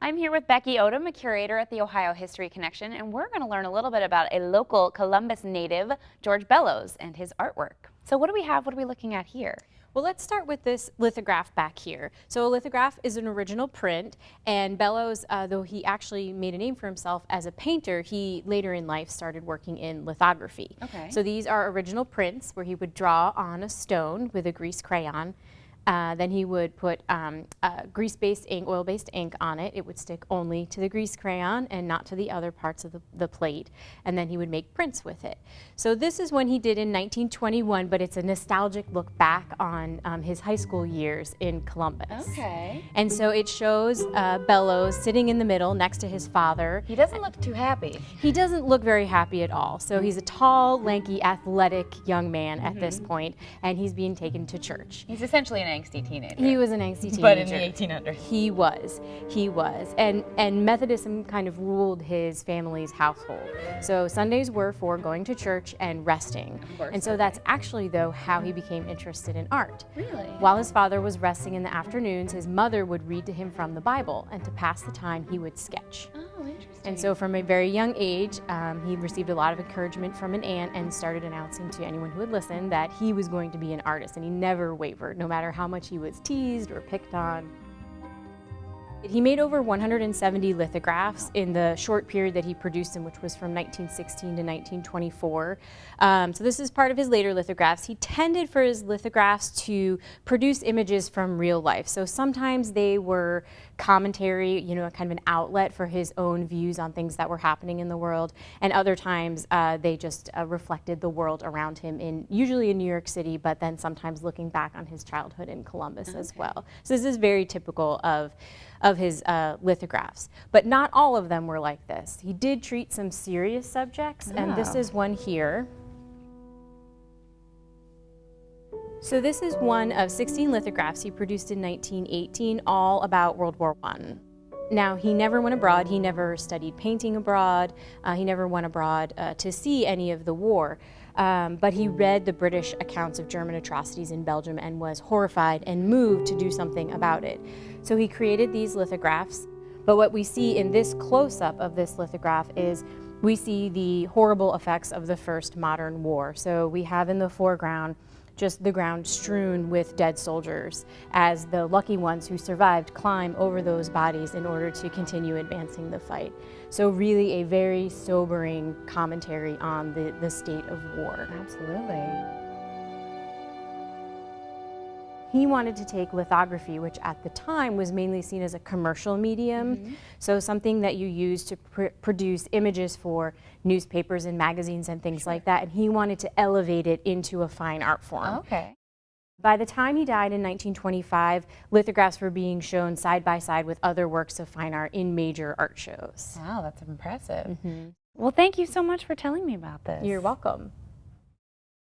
I'm here with Becky Odom, a curator at the Ohio History Connection, and we're going to learn a little bit about a local Columbus native, George Bellows, and his artwork. So what do we have? What are we looking at here? Well, let's start with this lithograph back here. So a lithograph is an original print, and Bellows, though he actually made a name for himself as a painter, he later in life started working in lithography. Okay. So these are original prints where he would draw on a stone with a grease crayon. Then he would put grease-based ink, oil-based ink on it. It would stick only to the grease crayon and not to the other parts of the plate. And then he would make prints with it. So this is one he did in 1921, but it's a nostalgic look back on his high school years in Columbus. Okay. And so it shows Bellows sitting in the middle next to his father. He doesn't look too happy. He doesn't look very happy at all. So he's a tall, lanky, athletic young man at this point, and he's being taken to church. He's essentially an angsty teenager. He was an angsty teenager. But in the 1800s. He was. And Methodism kind of ruled his family's household. So Sundays were for going to church and resting. Of course. And so that's actually, though, how he became interested in art. Really? While his father was resting in the afternoons, his mother would read to him from the Bible, and to pass the time, he would sketch. Oh, interesting. And so from a very young age, he received a lot of encouragement from an aunt and started announcing to anyone who would listen that he was going to be an artist, and he never wavered, no matter how much he was teased or picked on. He made over 170 lithographs in the short period that he produced them, which was from 1916 to 1924. So this is part of his later lithographs. He tended for his lithographs to produce images from real life. So sometimes they were commentary, kind of an outlet for his own views on things that were happening in the world. And other times they just reflected the world around him, usually in New York City, but then sometimes looking back on his childhood in Columbus as well. So this is very typical of his lithographs. But not all of them were like this. He did treat some serious subjects, and this is one here. So this is one of 16 lithographs he produced in 1918, all about World War I. Now, he never went abroad. He never studied painting abroad. He never went abroad to see any of the war. But he read the British accounts of German atrocities in Belgium and was horrified and moved to do something about it. So he created these lithographs. But what we see in this close-up of this lithograph is we see the horrible effects of the first modern war. So we have in the foreground just the ground strewn with dead soldiers as the lucky ones who survived climb over those bodies in order to continue advancing the fight. So really a very sobering commentary on the state of war. Absolutely. He wanted to take lithography, which at the time was mainly seen as a commercial medium, so something that you use to produce images for newspapers and magazines and things like that, and he wanted to elevate it into a fine art form. Okay. By the time he died in 1925, lithographs were being shown side by side with other works of fine art in major art shows. Wow, that's impressive. Well, thank you so much for telling me about this. You're welcome.